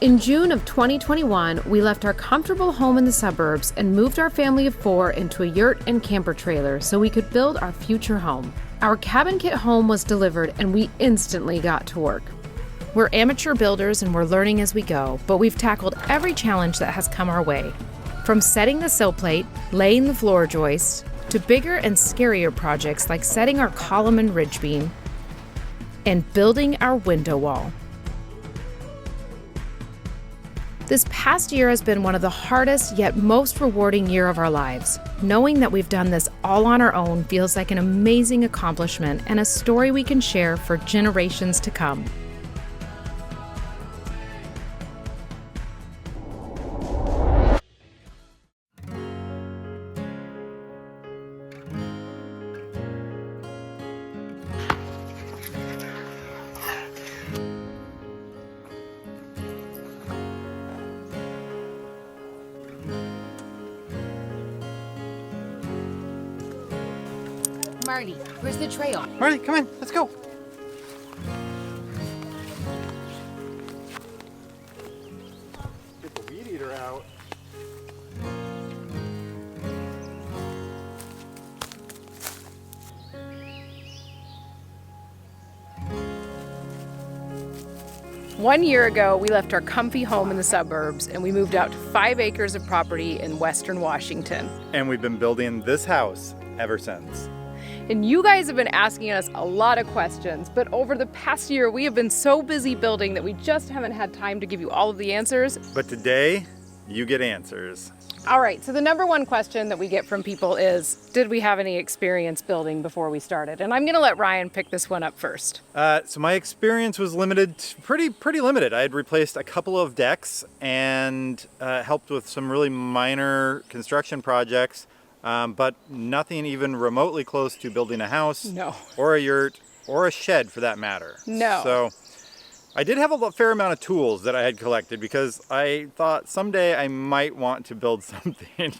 In June of 2021, we left our comfortable home in the suburbs and moved our family of 4 into a yurt and camper trailer so we could build our future home. Our cabin kit home was delivered and we instantly got to work. We're amateur builders and we're learning as we go, but we've tackled every challenge that has come our way. From setting the sill plate, laying the floor joists, to bigger and scarier projects like setting our column and ridge beam, and building our window wall. This past year has been one of the hardest yet most rewarding year of our lives. Knowing that we've done this all on our own feels like an amazing accomplishment and a story we can share for generations to come. Marty, where's the trail? Marty, come in. Let's go. Get the weed eater out. One year ago, we left our comfy home in the suburbs and we moved out to 5 acres of property in Western Washington. And we've been building this house ever since. And you guys have been asking us a lot of questions, but over the past year, we have been so busy building that we just haven't had time to give you all of the answers. But today, you get answers. All right, so the number one question that we get from people is, did we have any experience building before we started? And I'm gonna let Ryan pick this one up first. So my experience was limited, pretty limited. I had replaced a couple of decks and helped with some really minor construction projects. But nothing even remotely close to building a house, No. or a yurt, or a shed for that matter. No. So I did have a fair amount of tools that I had collected because I thought someday I might want to build something.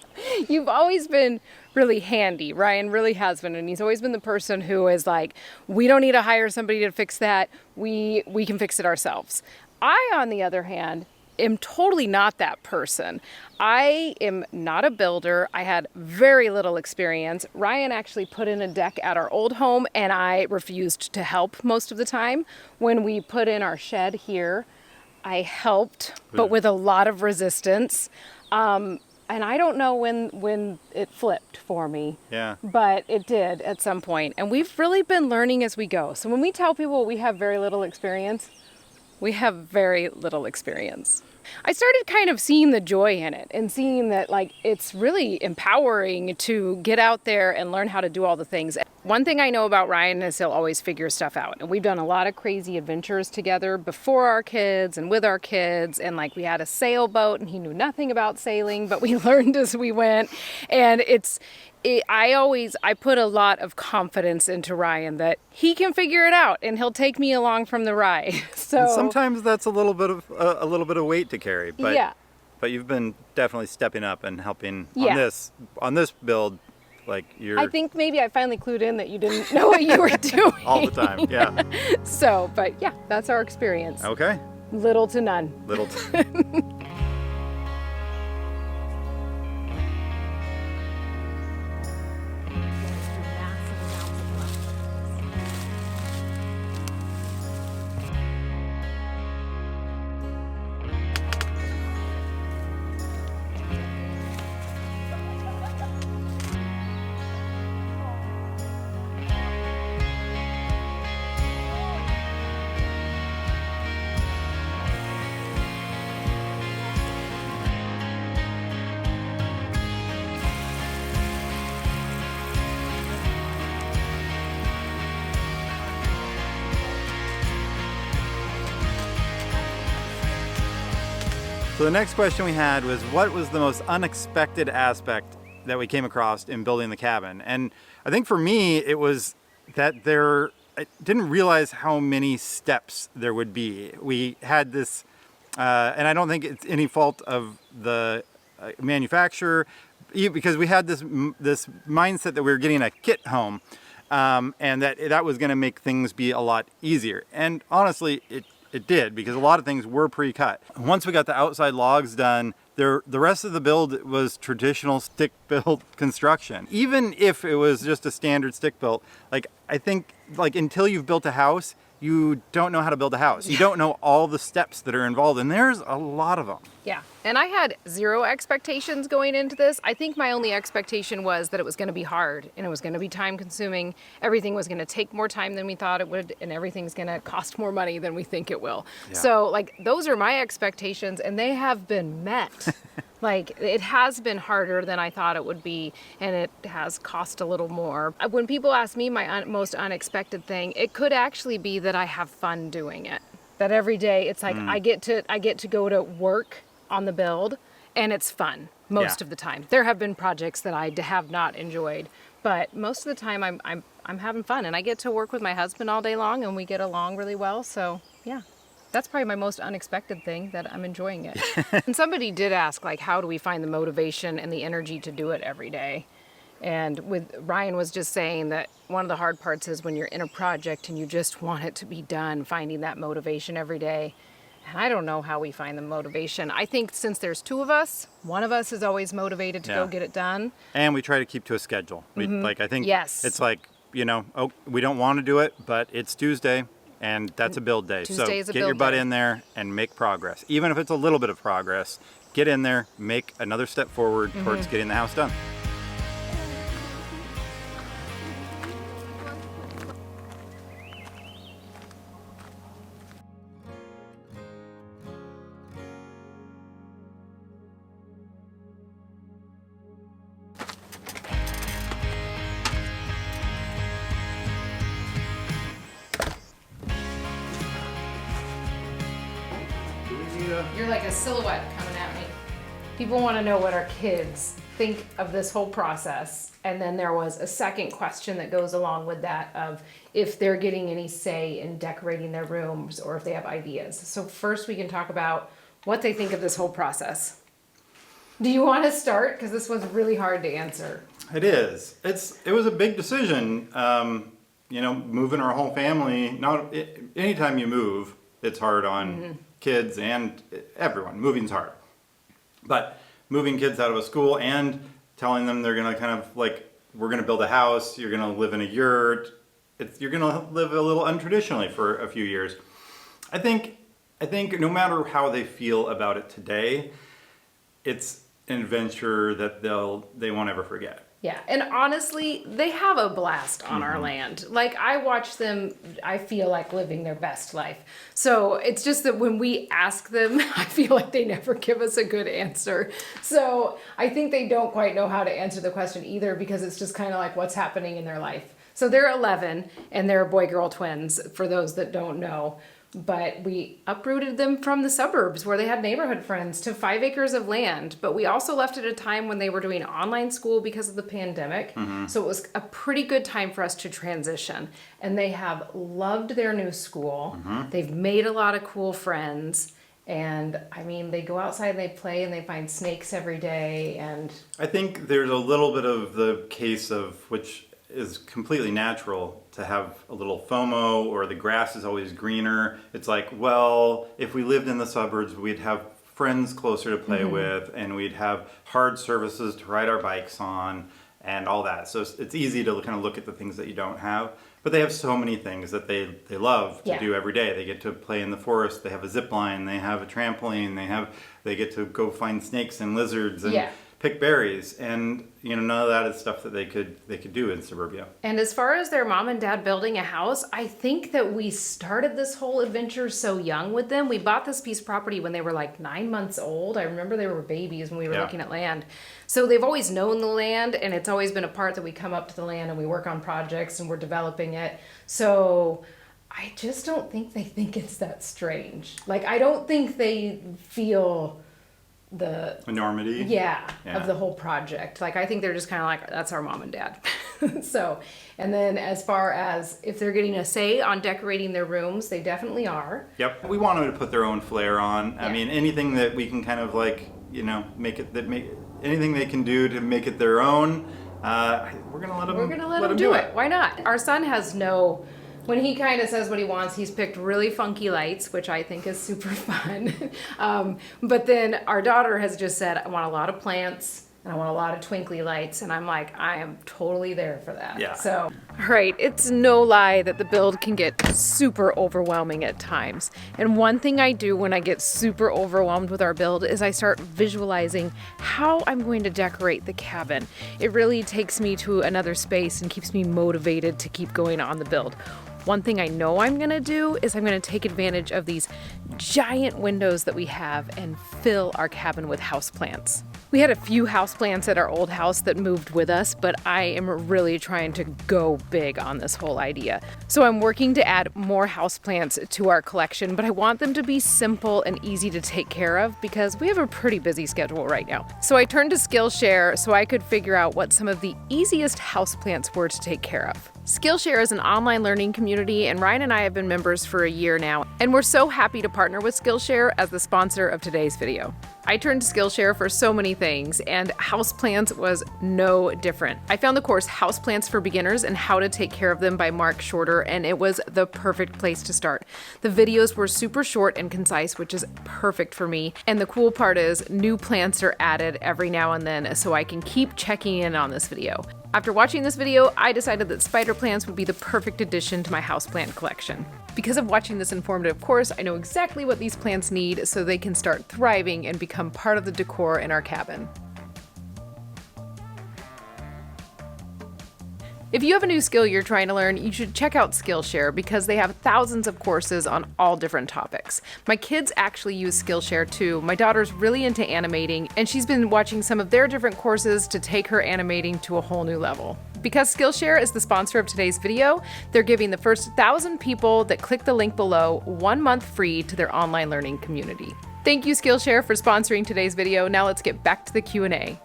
You've always been really handy. Ryan really has been, and he's always been the person who is like, we don't need to hire somebody to fix that. We can fix it ourselves. I, on the other hand, am totally not that person. I am not a builder. I had very little experience. Ryan actually put in a deck at our old home and I refused to help most of the time. When we put in our shed here, I helped, but with a lot of resistance. And I don't know when it flipped for me. Yeah. But it did at some point. And we've really been learning as we go. So when we tell people we have very little experience, we have very little experience. I started kind of seeing the joy in it and seeing that like it's really empowering to get out there and learn how to do all the things. One thing I know about Ryan is he'll always figure stuff out. And we've done a lot of crazy adventures together before our kids and with our kids. And like we had a sailboat and he knew nothing about sailing, but we learned as we went. And I put a lot of confidence into Ryan that he can figure it out and he'll take me along from the ride. So And sometimes that's a little bit of weight to carry, but yeah. But you've been definitely stepping up and helping Yeah. on this build. Like you're I think maybe I finally clued in that you didn't know what you were doing. all the time. Yeah. So, but yeah, that's our experience. Okay. Little to none. Little. So the next question we had was, what was the most unexpected aspect that we came across in building the cabin? And I think for me, it was that I didn't realize how many steps there would be. We had this, and I don't think it's any fault of the manufacturer, because we had this mindset that we were getting a kit home, and that was going to make things be a lot easier. And honestly, it did, because a lot of things were pre-cut. Once we got the outside logs done, the rest of the build was traditional stick-built construction. Even if it was just a standard stick-built, like I think like until you've built a house, you don't know how to build a house. You don't know all the steps that are involved, and there's a lot of them. Yeah, and I had zero expectations going into this. I think my only expectation was that it was going to be hard and it was going to be time consuming. Everything was going to take more time than we thought it would, and everything's going to cost more money than we think it will. Yeah. So like those are my expectations, and they have been met. Like it has been harder than I thought it would be, and it has cost a little more. When people ask me my most unexpected thing, it could actually be that I have fun doing it. That every day it's like I get to go to work on the build, and it's fun most of the time. There have been projects that I have not enjoyed, but most of the time I'm having fun, and I get to work with my husband all day long, and we get along really well. So yeah, that's probably my most unexpected thing, that I'm enjoying it. And somebody did ask, like, how do we find the motivation and the energy to do it every day? And with Ryan was just saying that one of the hard parts is when you're in a project and you just want it to be done, finding that motivation every day. And I don't know how we find the motivation. I think since there's two of us, one of us is always motivated to go get it done. And we try to keep to a schedule. Like I think it's like, you know, oh, we don't want to do it, but it's Tuesday, and that's a build day. Tuesday so is a get build your butt day. in there and make progress. Even if it's a little bit of progress, get in there, make another step forward towards getting the house done. You're like a silhouette coming at me. People want to know what our kids think of this whole process. And then there was a second question that goes along with that of if they're getting any say in decorating their rooms or if they have ideas. So first we can talk about what they think of this whole process. Do you want to start? Because this was really hard to answer. It is. It was a big decision. You know, moving our whole family. Anytime you move, it's hard on kids and everyone. Moving's hard. But moving kids out of a school and telling them they're gonna kind of like, we're gonna build a house, you're gonna live in a yurt, you're gonna live a little untraditionally for a few years. I think no matter how they feel about it today, it's an adventure that they won't ever forget. Yeah, and honestly, they have a blast on our land. Like, I watch them, I feel like living their best life. So it's just that when we ask them, I feel like they never give us a good answer. So I think they don't quite know how to answer the question either, because it's just kind of like what's happening in their life. So they're 11, and they're boy-girl twins, for those that don't know. But we uprooted them from the suburbs where they had neighborhood friends to 5 acres of land. But we also left at a time when they were doing online school because of the pandemic. So it was a pretty good time for us to transition. And they have loved their new school. They've made a lot of cool friends. And I mean, they go outside and they play and they find snakes every day. And I think there's a little bit of the case of which is completely natural to have a little FOMO, or the grass is always greener. It's like, well, if we lived in the suburbs, we'd have friends closer to play with, and we'd have hard surfaces to ride our bikes on and all that. So it's easy to kind of look at the things that you don't have, but they have so many things that they love to do every day. They get to play in the forest, they have a zip line, they have a trampoline, they get to go find snakes and lizards and pick berries, and you know, none of that is stuff that they could do in suburbia. And as far as their mom and dad building a house, I think that we started this whole adventure so young with them. We bought this piece of property when they were like 9 months old. I remember they were babies when we were looking at land. So they've always known the land, and it's always been a part that we come up to the land and we work on projects and we're developing it. So I just don't think they think it's that strange. Like, I don't think they feel the enormity of the whole project. Like, I think they're just kind of like, that's our mom and dad. So, and then as far as if they're getting a say on decorating their rooms, they definitely are. Yep. We want them to put their own flair on. I mean, anything that we can kind of like, you know, anything they can do to make it their own, we're gonna let them do it. Why not? Our son has no when he kind of says what he wants, he's picked really funky lights, which I think is super fun. But then our daughter has just said, I want a lot of plants and I want a lot of twinkly lights. And I'm like, I am totally there for that. Yeah. So, all right, it's no lie that the build can get super overwhelming at times. And one thing I do when I get super overwhelmed with our build is I start visualizing how I'm going to decorate the cabin. It really takes me to another space and keeps me motivated to keep going on the build. One thing I know I'm gonna do is I'm gonna take advantage of these giant windows that we have and fill our cabin with houseplants. We had a few houseplants at our old house that moved with us, but I am really trying to go big on this whole idea. So I'm working to add more houseplants to our collection, but I want them to be simple and easy to take care of because we have a pretty busy schedule right now. So I turned to Skillshare so I could figure out what some of the easiest houseplants were to take care of. Skillshare is an online learning community, and Ryan and I have been members for a year now, and we're so happy to partner with Skillshare as the sponsor of today's video. I turned to Skillshare for so many things, and houseplants was no different. I found the course Houseplants for Beginners and How to Take Care of Them by Mark Shorter, and it was the perfect place to start. The videos were super short and concise, which is perfect for me, and the cool part is new plants are added every now and then, so I can keep checking in on this video. After watching this video, I decided that spider plants would be the perfect addition to my houseplant collection. Because of watching this informative course, I know exactly what these plants need so they can start thriving and become part of the decor in our cabin. If you have a new skill you're trying to learn, you should check out Skillshare because they have thousands of courses on all different topics. My kids actually use Skillshare too. My daughter's really into animating, and she's been watching some of their different courses to take her animating to a whole new level. Because Skillshare is the sponsor of today's video, they're giving the first 1,000 people that click the link below 1 month free to their online learning community. Thank you, Skillshare, for sponsoring today's video. Now let's get back to the Q&A.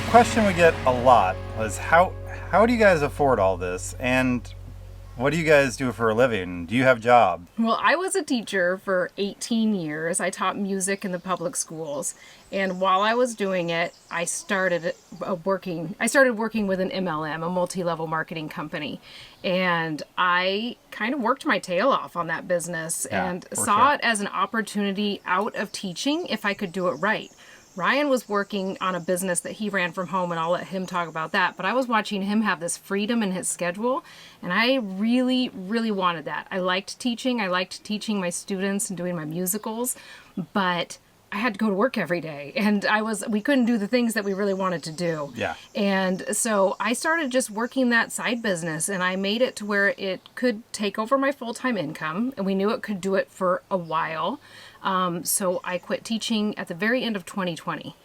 Question we get a lot was how do you guys afford all this, and what do you guys do for a living? Do you have jobs? Well, I was a teacher for 18 years. I taught music in the public schools. And while I was doing it, I started working with an MLM, a multi-level marketing company. And I kind of worked my tail off on that business and saw it as an opportunity out of teaching if I could do it right. Ryan was working on a business that he ran from home, and I'll let him talk about that. But I was watching him have this freedom in his schedule, and I really, really wanted that. I liked teaching. I liked teaching my students and doing my musicals, but I had to go to work every day, and we couldn't do the things that we really wanted to do. Yeah. And so I started just working that side business, and I made it to where it could take over my full-time income, and we knew it could do it for a while. So I quit teaching at the very end of 2020.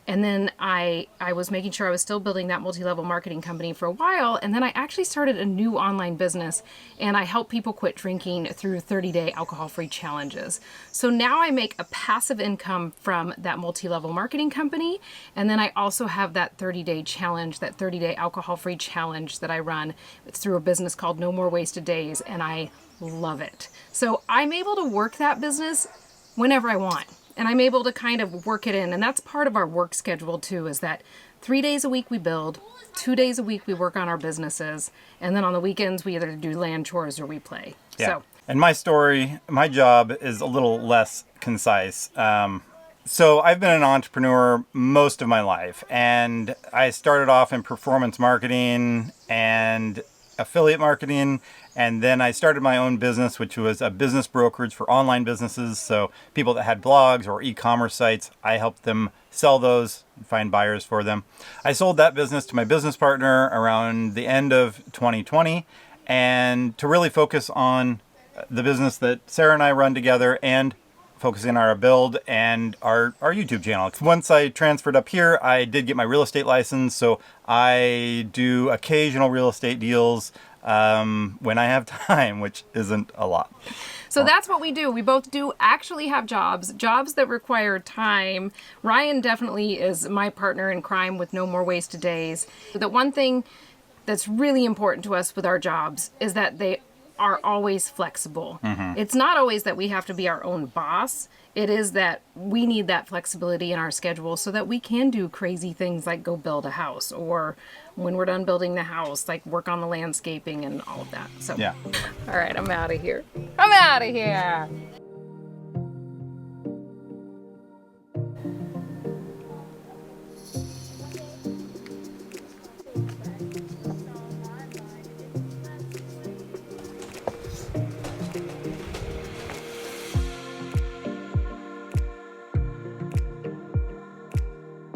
And then I was making sure I was still building that multi-level marketing company for a while. And then I actually started a new online business, and I help people quit drinking through 30-day alcohol-free challenges. So now I make a passive income from that multi-level marketing company. And then I also have that 30-day challenge, that 30-day alcohol-free challenge that I run through a business called No More Wasted Days. And I love it. So I'm able to work that business whenever I want. And I'm able to kind of work it in. And that's part of our work schedule too, is that 3 days a week we build, 2 days a week we work on our businesses, and then on the weekends we either do land chores or we play. Yeah. So. And my story, my job is a little less concise. So I've been an entrepreneur most of my life, and I started off in performance marketing and affiliate marketing, and then I started my own business, which was a business brokerage for online businesses. So people that had blogs or e-commerce sites, I helped them sell those and find buyers for them. I sold that business to my business partner around the end of 2020, and to really focus on the business that Sarah and I run together and focusing on our build and our YouTube channel. Once I transferred up here, I did get my real estate license, so I do occasional real estate deals when I have time, which isn't a lot. So that's what we do. We both do actually have jobs that require time. Ryan definitely is my partner in crime with no more wasted days. The one thing that's really important to us with our jobs is that they are always flexible. It's not always that we have to be our own boss. It is that we need that flexibility in our schedule so that we can do crazy things like go build a house, or when we're done building the house, like work on the landscaping and all of that. So, Yeah. All right, I'm out of here. I'm out of here.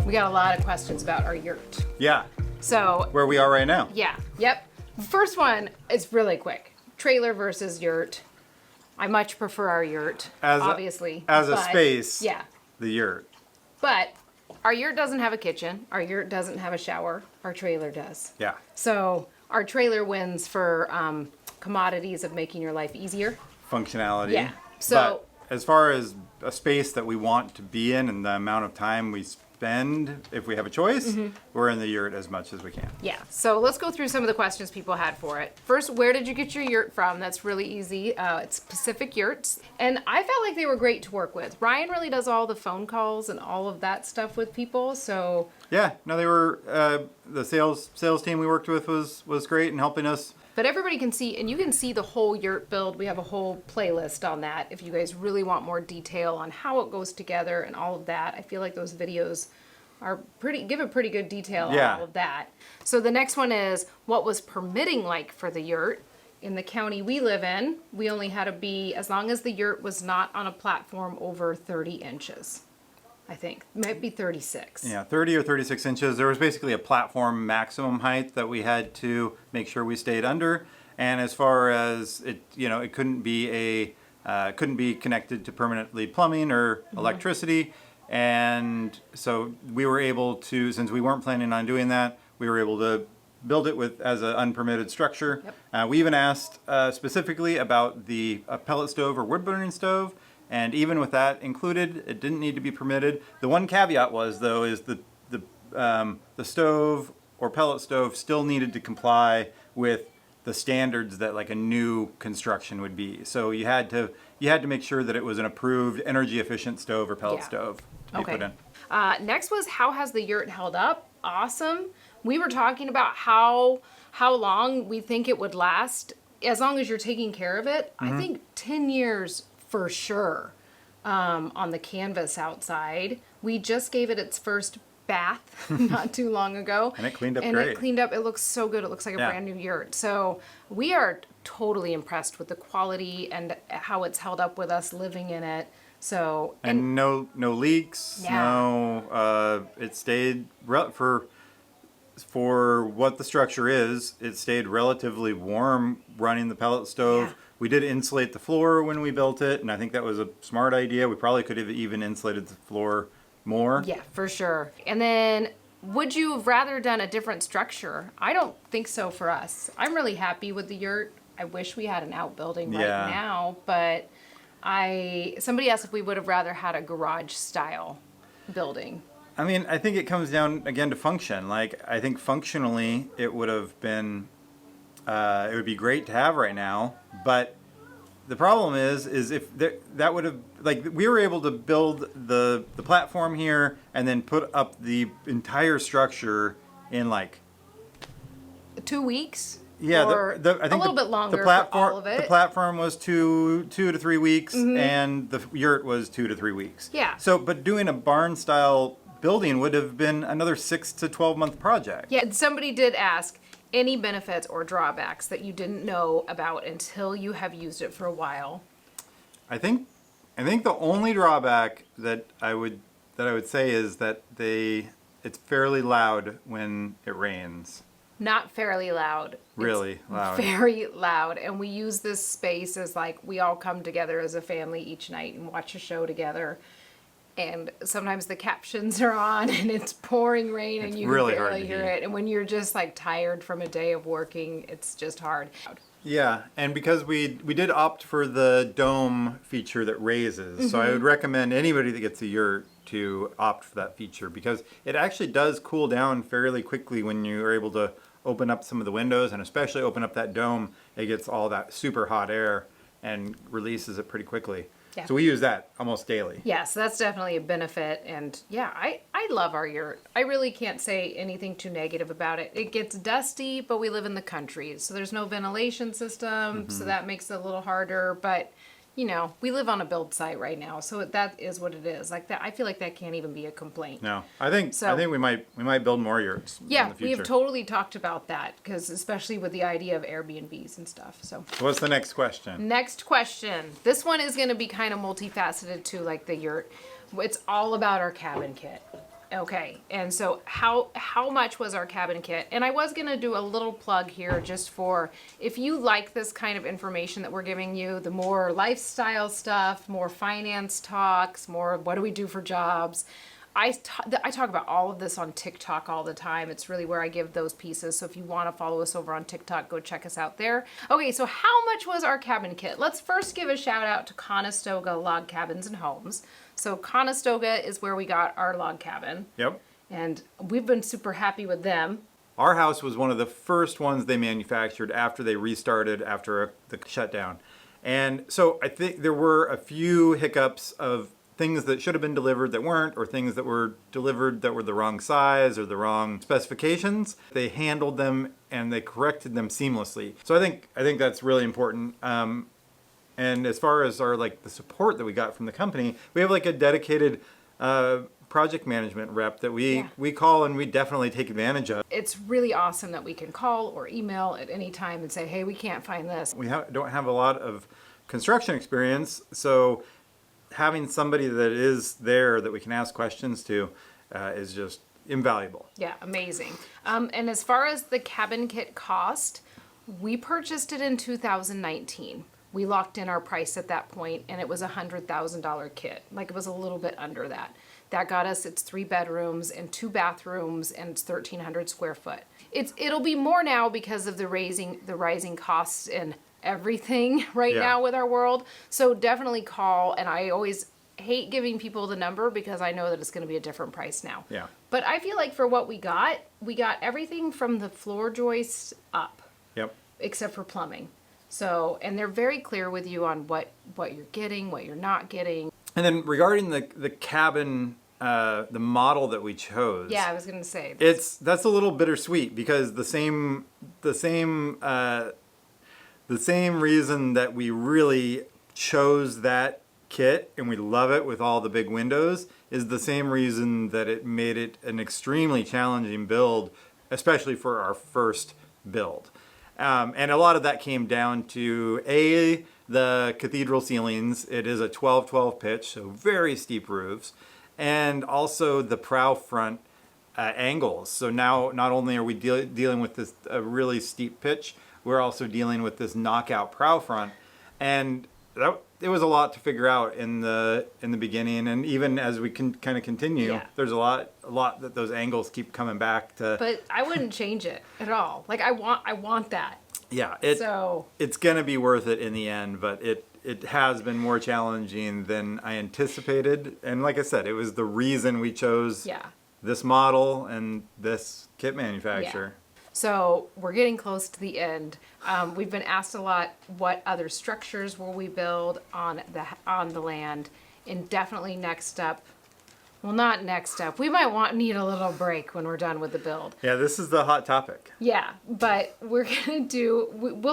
We got a lot of questions about our yurt. Yeah. So, Where we are right now. yeah, yep. First one is really quick. Trailer versus yurt. I much prefer our yurt, obviously. As a but- space, Yeah. the yurt. But our yurt doesn't have a kitchen. Our yurt doesn't have a shower. Our trailer does. Yeah. So our trailer wins for commodities of making your life easier. Functionality. Yeah. So- but as far as a space that we want to be in and the amount of time we spend, if we have a choice, we're in the yurt as much as we can. Yeah. So let's go through some of the questions people had for it. First, where did you get your yurt from? That's really easy. It's Pacific Yurts. And I felt like they were great to work with. Ryan really does all the phone calls and all of that stuff with people. So Yeah, no, they were the sales team we worked with was great in helping us. but everybody can see, and you can see the whole yurt build. We have a whole playlist on that if you guys really want more detail on how it goes together and all of that. I feel like those videos are give a pretty good detail Yeah. on all of that. So the next one is, what was permitting like for the yurt? In the county we live in, we only had to be, as long as the yurt was not on a platform over 30 inches. I think. Might be 36. Yeah, 30 or 36 inches. There was basically a platform maximum height that we had to make sure we stayed under. And as far as it, it couldn't be connected to permanently plumbing or electricity. And so we were able to, since we weren't planning on doing that, we were able to build it as an unpermitted structure. Yep. We even asked specifically about the pellet stove or wood burning stove. And even with that included, it didn't need to be permitted. The one caveat was, though, is the stove or pellet stove still needed to comply with the standards that like a new construction would be. So you had to make sure that it was an approved energy efficient stove or pellet Yeah. stove to be Okay. put in. Next was, how has the yurt held up? Awesome. We were talking about how long we think it would last as long as you're taking care of it. I think 10 years for sure. On the canvas outside, we just gave it its first bath not too long ago, And it cleaned up and great. it cleaned up. It looks so good. It looks like a Yeah. brand new yurt. So we are totally impressed with the quality and how it's held up with us living in it. So And no leaks. Yeah. No, it stayed for what the structure is. It stayed relatively warm running the pellet stove. Yeah. We did insulate the floor when we built it, and I think that was a smart idea. We probably could have even insulated the floor more. yeah, for sure. And then, would you have rather done a different structure? I don't think so for us. I'm really happy with the yurt. I wish we had an outbuilding right Yeah. now, but somebody asked if we would have rather had a garage style building. I mean, I think it comes down again to function. Like, I think functionally it would have been, it would be great to have right now. But the problem is if that would have, like, we were able to build the platform here and then put up the entire structure in like 2 weeks? Yeah, Or I think a little bit longer The platform, for all of it. The platform was two to 3 weeks, and the yurt was 2 to 3 weeks. Yeah. So, but doing a barn style building would have been another 6 to 12 month project. Yeah, and somebody did ask, any benefits or drawbacks that you didn't know about until you have used it for a while? I think the only drawback that I would say is that it's fairly loud when it rains. Not fairly loud. Really It's loud. Very loud. And we use this space as like we all come together as a family each night and watch a show together. And sometimes the captions are on and it's pouring rain and you really can hard barely to hear hear. it. And when you're just like tired from a day of working, it's just hard. Yeah, and because we did opt for the dome feature that raises, so I would recommend anybody that gets a Yurt to opt for that feature because it actually does cool down fairly quickly when you are able to open up some of the windows and especially open up that dome. It gets all that super hot air and releases it pretty quickly. Yeah. So we use that almost daily. Yeah, so that's definitely a benefit. And yeah, I love our Yurt. I really can't say anything too negative about it. It gets dusty, but we live in the country, so there's no ventilation system, so that makes it a little harder. But, you know, we live on a build site right now, so that is what it is. Like that, I feel like that can't even be a complaint. No, I think we might build more Yurts in Yeah, the we future. have totally talked about that, because especially with the idea of Airbnbs and stuff. So What's the next question? next question. This one is going to be kind of multifaceted too, like the Yurt. It's all about our cabin kit. Okay, and so how much was our cabin kit? And I was gonna do a little plug here just for if you like this kind of information that we're giving you, the more lifestyle stuff, more finance talks, more what do we do for jobs. I talk about all of this on TikTok all the time. It's really where I give those pieces. So if you want to follow us over on TikTok, go check us out there. Okay, so how much was our cabin kit? Let's first give a shout out to Conestoga Log Cabins and Homes. So Conestoga is where we got our log cabin. Yep. And we've been super happy with them. Our house was one of the first ones they manufactured after they restarted after the shutdown. And so I think there were a few hiccups of things that should have been delivered that weren't, or things that were delivered that were the wrong size or the wrong specifications. They handled them and they corrected them seamlessly. So I think that's really important. And as far as our the support that we got from the company, we have like a dedicated project management rep that we call and we definitely take advantage of. It's really awesome that we can call or email at any time and say, hey, we can't find this. We don't have a lot of construction experience, so having somebody that is there that we can ask questions to is just invaluable. Yeah, amazing. And as far as the cabin kit cost, we purchased it in 2019. We locked in our price at that point, and it was a $100,000 kit. Like, it was a little bit under that. That got us, it's 3 bedrooms and 2 bathrooms, and it's 1,300 square foot. It'll be more now because of the rising costs in everything right now with our world. So definitely call, and I always hate giving people the number because I know that it's going to be a different price now. Yeah. But I feel like for what we got everything from the floor joists up. Yep. Except for plumbing. So, and they're very clear with you on what you're getting, what you're not getting. And then regarding the cabin, the model that we chose. Yeah, I was gonna say that's a little bittersweet because the same reason that we really chose that kit and we love it with all the big windows is the same reason that it made it an extremely challenging build, especially for our first build. And a lot of that came down to the cathedral ceilings. It is a 12-12 pitch, so very steep roofs, and also the prow front angles. So now not only are we dealing with this really steep pitch, we're also dealing with this knockout prow front, and it was a lot to figure out in the beginning, and even as we can kind of continue, there's a lot that those angles keep coming back to. But I wouldn't change it at all. Like I want that. Yeah, it's gonna be worth it in the end, but it has been more challenging than I anticipated, and like I said, it was the reason we chose this model and this kit manufacturer. So we're getting close to the end. We've been asked a lot, what other structures will we build on the land? And definitely next up, well, not next up. We might need a little break when we're done with the build. Yeah, this is the hot topic. Yeah, but we'll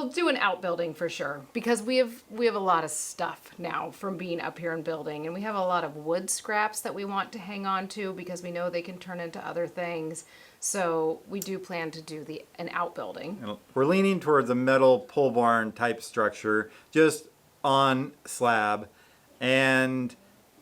do an outbuilding for sure because we have a lot of stuff now from being up here and building, and we have a lot of wood scraps that we want to hang on to because we know they can turn into other things. So we do plan to do an outbuilding. And we're leaning towards a metal pole barn type structure, just on slab, and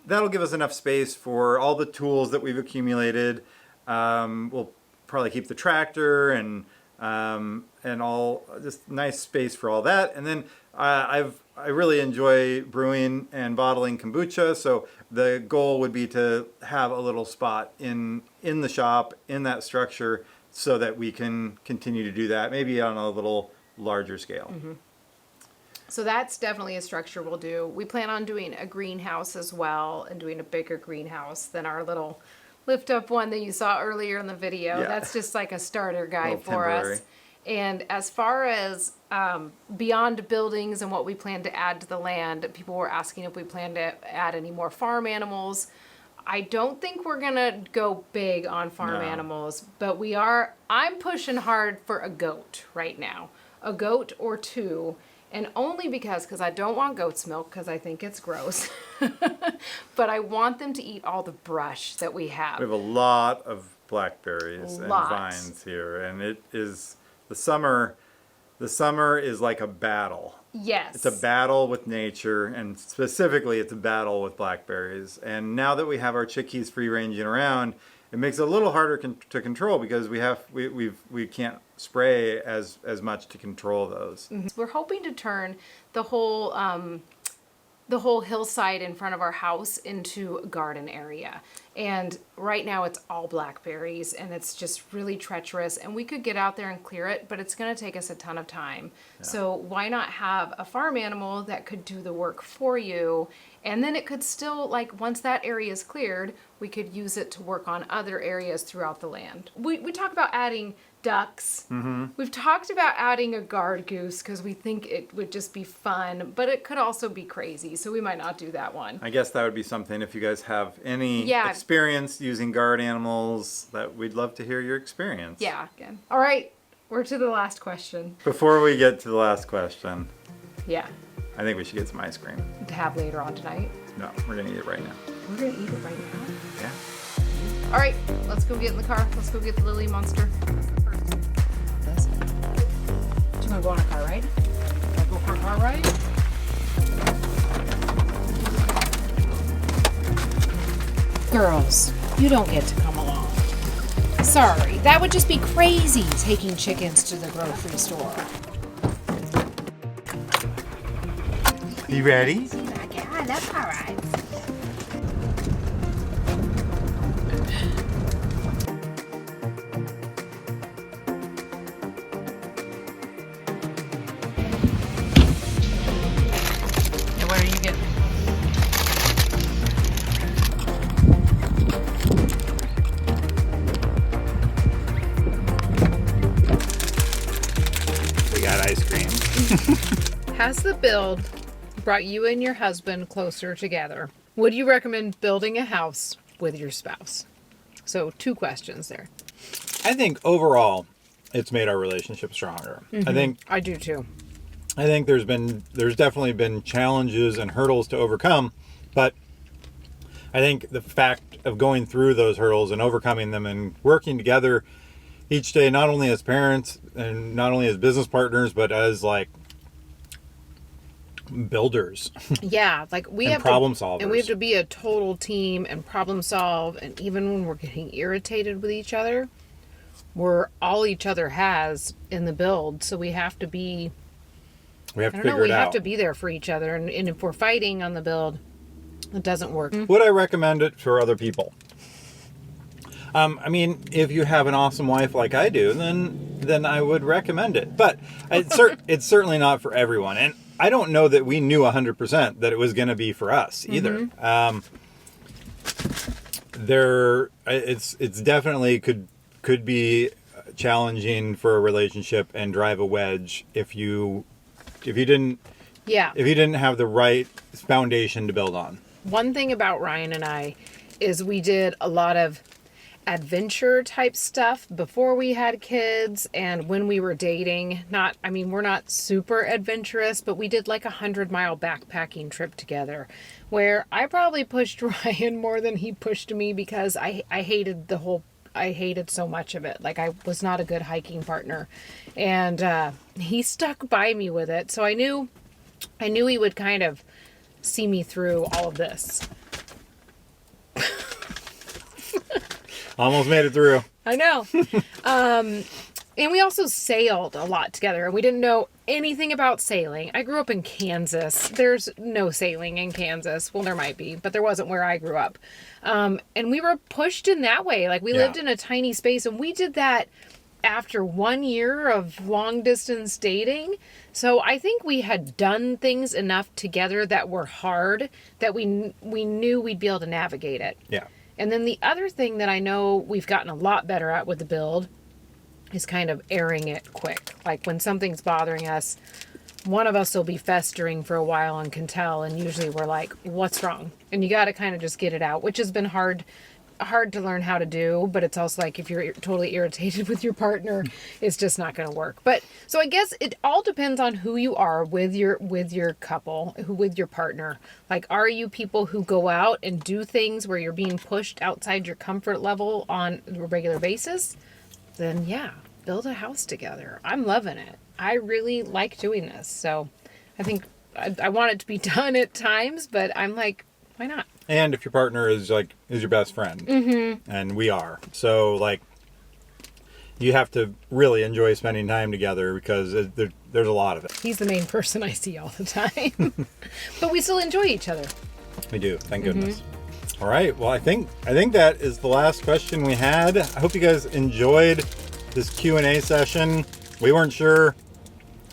that'll give us enough space for all the tools that we've accumulated. We'll probably keep the tractor and and all just nice space for all that. And then I really enjoy brewing and bottling kombucha, so the goal would be to have a little spot in the shop, in that structure, so that we can continue to do that, maybe on a little larger scale. So that's definitely a structure we'll do. We plan on doing a greenhouse as well, and doing a bigger greenhouse than our little lift up one that you saw earlier in the video. Yeah. That's just like a starter guide Little for temporary. us. And as far as beyond buildings and what we plan to add to the land, people were asking if we plan to add any more farm animals. I don't think we're gonna go big on farm No. animals, but I'm pushing hard for a goat right now. A goat or two. And only because I don't want goat's milk, because I think it's gross. But I want them to eat all the brush that we have. We have a lot of blackberries and Lots. vines here, and it is the summer. The summer is like a battle. Yes. It's a battle with nature, and specifically it's a battle with blackberries. And now that we have our chickies free ranging around, it makes it a little harder to control, because we can't spray as much to control those. We're hoping to turn the whole hillside in front of our house into a garden area. And right now it's all blackberries, and it's just really treacherous, and we could get out there and clear it, but it's going to take us a ton of time. So why not have a farm animal that could do the work for you? And then it could still, like, once that area is cleared, we could use it to work on other areas throughout the land. We talk about adding ducks. We've talked about adding a guard goose because we think it would just be fun, but it could also be crazy, so we might not do that one. I guess that would be something, if you guys have any Yeah. experience using guard animals, that we'd love to hear your experience. Yeah. Again. All right, we're to the last question. Before we get to the last question, Yeah, I think we should get some ice cream. to have later on tonight. No, we're gonna eat it right now. We're gonna eat it right now. Yeah. All right, let's go get in the car. Let's go get the Lily Monster. This. Do you want to go on a car ride? Want to go for a car ride? Girls, you don't get to come along. Sorry, that would just be crazy, taking chickens to the grocery store. You ready? Yeah, I love car rides. And what are you getting? We got ice cream. Has the build brought you and your husband closer together? Would you recommend building a house with your spouse? So 2 questions there. I think overall, it's made our relationship stronger. I do too. I think there's definitely been challenges and hurdles to overcome, but I think the fact of going through those hurdles and overcoming them and working together each day, not only as parents and not only as business partners, but as like builders. Yeah, like we And have problem to, and we have solvers. to be a total team and problem solve. And even when we're getting irritated with each other, we're all each other has in the build. So we have to be, We have I to don't know, figure we it have out. to be there for each other. And if we're fighting on the build, it doesn't work. Would I recommend it for other people? I mean, if you have an awesome wife like I do, then I would recommend it. But it's certainly not for everyone. And I don't know that we knew 100% that it was going to be for us either. It's definitely could be challenging for a relationship and drive a wedge if you didn't Yeah. have the right foundation to build on. One thing about Ryan and I is we did a lot of adventure type stuff before we had kids and when we were dating. We're not super adventurous, but we did like 100-mile backpacking trip together where I probably pushed Ryan more than he pushed me because I hated so much of it. Like, I was not a good hiking partner, and he stuck by me with it. So I knew he would kind of see me through all of this. Almost made it through. I know. And we also sailed a lot together, and we didn't know anything about sailing. I grew up in Kansas. There's no sailing in Kansas. Well, there might be, but there wasn't where I grew up. And we were pushed in that way. Like, we lived in a tiny space, and we did that after 1 year of long distance dating. So I think we had done things enough together that were hard that we knew we'd be able to navigate it. Yeah. And then the other thing that I know we've gotten a lot better at with the build is kind of airing it quick. Like, when something's bothering us, one of us will be festering for a while and can tell, and usually we're like, what's wrong? And you got to kind of just get it out, which has been hard to learn how to do, but it's also like, if you're totally irritated with your partner, it's just not going to work. But so I guess it all depends on who you are with your couple, with your partner. Like, are you people who go out and do things where you're being pushed outside your comfort level on a regular basis? Then yeah, build a house together. I'm loving it. I really like doing this. So I think I want it to be done at times, but I'm like, why not? And if your partner is your best friend, and we are, so like, you have to really enjoy spending time together, because there's a lot of it. He's the main person I see all the time, but we still enjoy each other. We do, thank goodness. All right, well, I think that is the last question we had. I hope you guys enjoyed this Q&A session. We weren't sure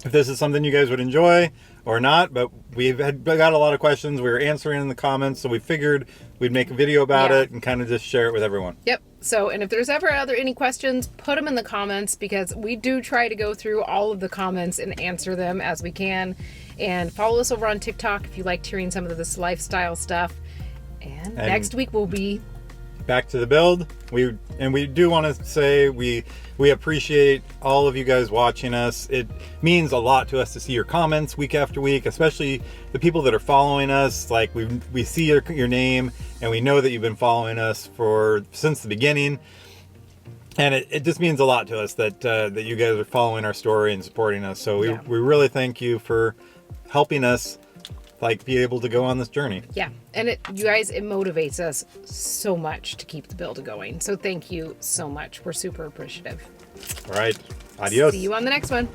if this is something you guys would enjoy or not, but we've got a lot of questions. We were answering in the comments, so we figured we'd make a video about it and kind of just share it with everyone. Yep. So, and if there's ever any questions, put them in the comments, because we do try to go through all of the comments and answer them as we can. And follow us over on TikTok if you liked hearing some of this lifestyle stuff. And next week we'll be back to the build. We do want to say we appreciate all of you guys watching us. It means a lot to us to see your comments week after week, especially the people that are following us. Like, we see your name, and we know that you've been following us since the beginning, and it just means a lot to us that you guys are following our story and supporting us. So we really thank you for helping us be able to go on this journey. Yeah. And you guys, it motivates us so much to keep the build going. So thank you so much. We're super appreciative. All right. Adios. See you on the next one.